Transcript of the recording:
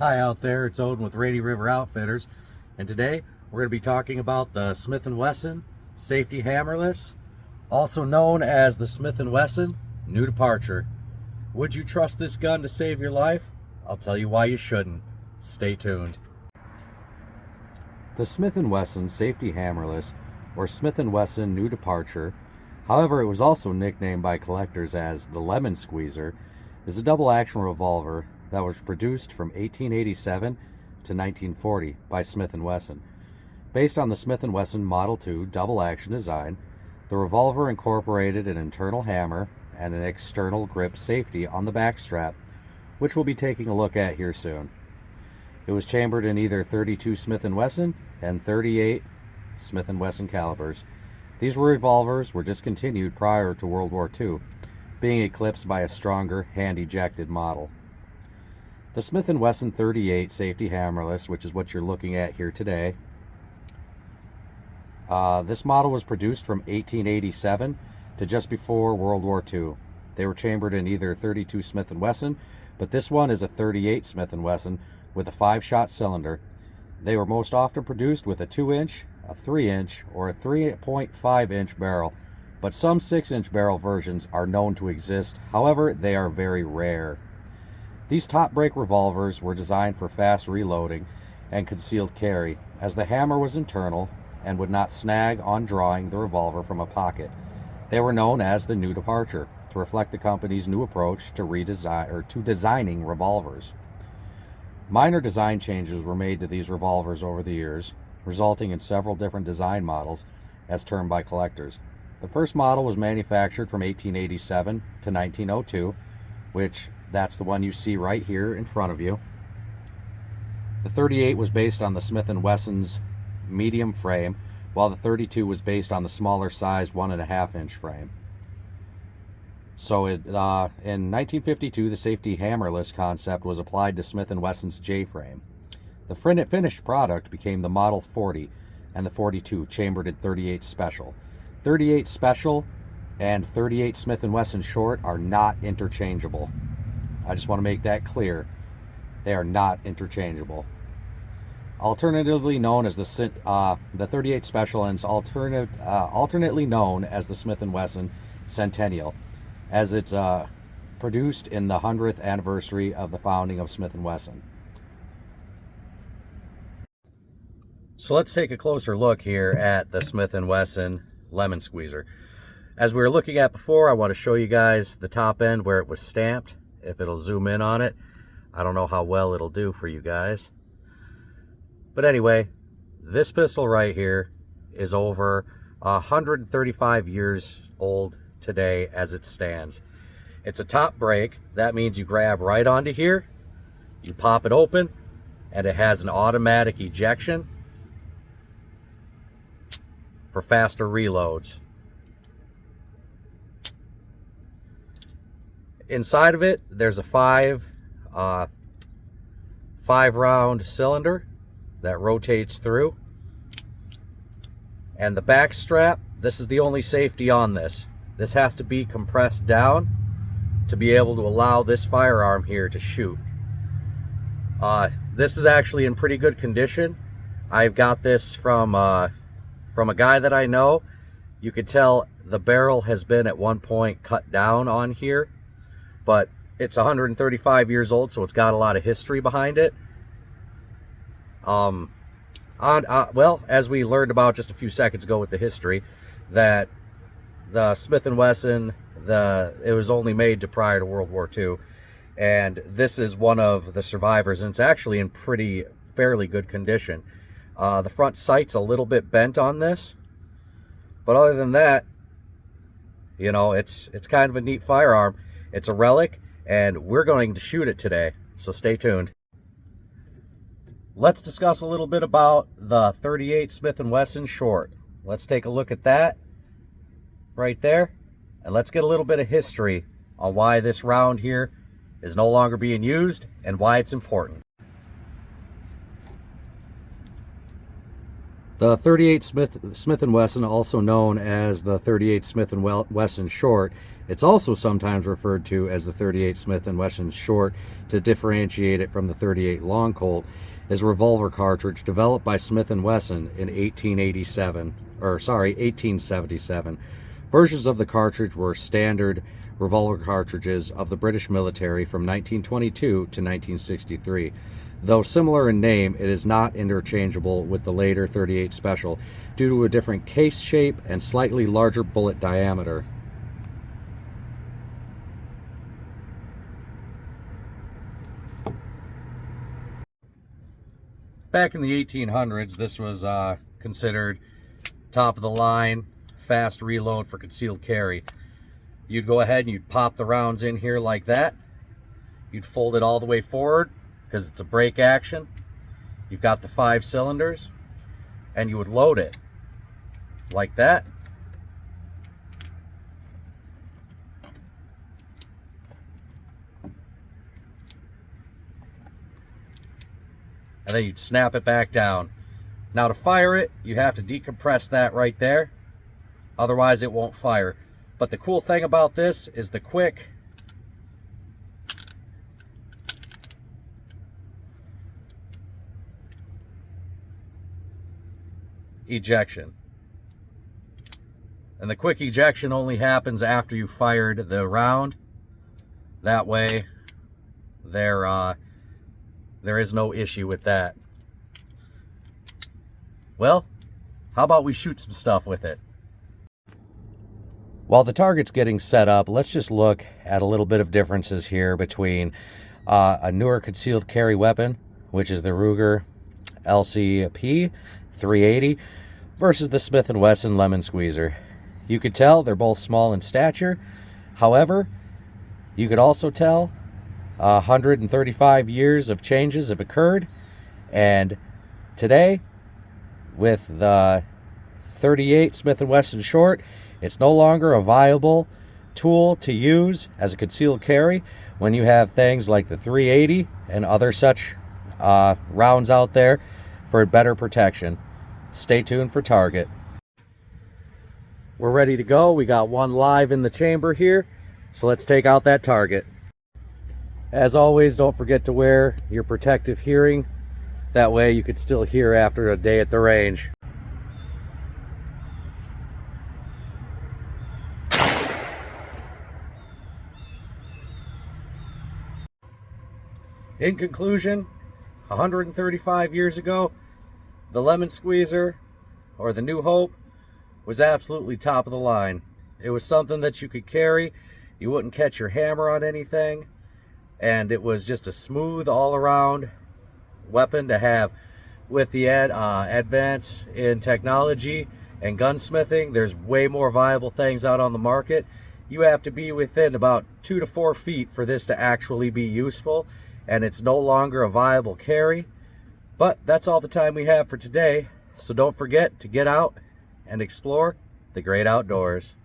Hi out there, it's Odin with Rainy River Outfitters, and today we're going to be talking about the Smith & Wesson Safety Hammerless, also known as the Smith & Wesson New Departure. Would you trust this gun to save your life? I'll tell you why you shouldn't. Stay tuned. The Smith & Wesson Safety Hammerless, or Smith & Wesson New Departure, however it was also nicknamed by collectors as the Lemon Squeezer, is a double-action revolver that was produced from 1887 to 1940 by Smith & Wesson. Based on the Smith & Wesson Model 2 double-action design, the revolver incorporated an internal hammer and an external grip safety on the back strap, which we'll be taking a look at here soon. It was chambered in either 32 Smith & Wesson and 38 Smith & Wesson calibers. These revolvers were discontinued prior to World War II, being eclipsed by a stronger hand-ejected model. The Smith & Wesson 38 Safety Hammerless, which is what you're looking at here today, this model was produced from 1887 to just before World War II. They were chambered in either 32 Smith & Wesson, but this one is a 38 Smith & Wesson with a 5-shot cylinder. They were most often produced with a 2-inch, a 3-inch, or a 3.5-inch barrel, but some 6-inch barrel versions are known to exist. However, they are very rare. These top-break revolvers were designed for fast reloading and concealed carry, as the hammer was internal and would not snag on drawing the revolver from a pocket. They were known as the New Departure, to reflect the company's new approach to designing revolvers. Minor design changes were made to these revolvers over the years, resulting in several different design models as termed by collectors. The first model was manufactured from 1887 to 1902, which that's the one you see right here in front of you. The 38 was based on the Smith & Wesson's medium frame, while the 32 was based on the smaller sized 1.5-inch frame. So in 1952, the safety hammerless concept was applied to Smith & Wesson's J-frame. The finished product became the Model 40 and the 42, chambered in 38 Special. 38 Special and 38 Smith & Wesson Short are not interchangeable. I just want to make that clear. They are not interchangeable. Alternatively known as the 38 Special and alternately known as the Smith & Wesson Centennial, as it's produced in the 100th anniversary of the founding of Smith & Wesson. So let's take a closer look here at the Smith & Wesson Lemon Squeezer. As we were looking at before, I want to show you guys the top end where it was stamped. If it'll zoom in on it, I don't know how well it'll do for you guys. But anyway, this pistol right here is over 135 years old today as it stands. It's a top break. That means you grab right onto here, you pop it open, and it has an automatic ejection for faster reloads. Inside of it, there's a five round cylinder that rotates through. And the back strap, this is the only safety on this. This has to be compressed down to be able to allow this firearm here to shoot. This is actually in pretty good condition. I've got this from a guy that I know. You could tell the barrel has been at one point cut down on here, but it's 135 years old, so it's got a lot of history behind it. Well, as we learned about just a few seconds ago with the history, that the Smith & Wesson, it was only made prior to World War II, and this is one of the survivors, and it's actually in fairly good condition. The front sight's a little bit bent on this, but other than that, you know, it's kind of a neat firearm. It's a relic, and we're going to shoot it today, so stay tuned. Let's discuss a little bit about the 38 Smith & Wesson Short. Let's take a look at that right there, and let's get a little bit of history on why this round here is no longer being used and why it's important. The 38 Smith & Wesson, also known as the 38 Smith & Wesson Short, it's also sometimes referred to as the 38 Smith & Wesson Short to differentiate it from the 38 Long Colt, is a revolver cartridge developed by Smith & Wesson in 1877. Versions of the cartridge were standard revolver cartridges of the British military from 1922 to 1963. Though similar in name, it is not interchangeable with the later 38 Special due to a different case shape and slightly larger bullet diameter. Back in the 1800s, this was considered top of the line, fast reload for concealed carry. You'd go ahead and you'd pop the rounds in here like that. You'd fold it all the way forward because it's a brake action. You've got the 5 cylinders, and you would load it like that. And then you'd snap it back down. Now to fire it, you have to decompress that right there. Otherwise it won't fire. But the cool thing about this is the quick ejection. And the quick ejection only happens after you fired the round. That way there is no issue with that. Well, how about we shoot some stuff with it? While the target's getting set up, let's just look at a little bit of differences here between a newer concealed carry weapon, which is the Ruger LCP 380, versus the Smith & Wesson Lemon Squeezer. You could tell they're both small in stature. However, you could also tell 135 years of changes have occurred, and today, with the 38 Smith & Wesson Short, it's no longer a viable tool to use as a concealed carry when you have things like the 380 and other such rounds out there for better protection. Stay tuned for target. We're ready to go. We got one live in the chamber here, so let's take out that target. As always, don't forget to wear your protective hearing. That way you could still hear after a day at the range. In conclusion, 135 years ago, the Lemon Squeezer, or the New Hope, was absolutely top of the line. It was something that you could carry, you wouldn't catch your hammer on anything, and it was just a smooth all-around weapon to have. With the advance in technology and gunsmithing, there's way more viable things out on the market. You have to be within about 2 to 4 feet for this to actually be useful, and it's no longer a viable carry. But that's all the time we have for today, so don't forget to get out and explore the great outdoors.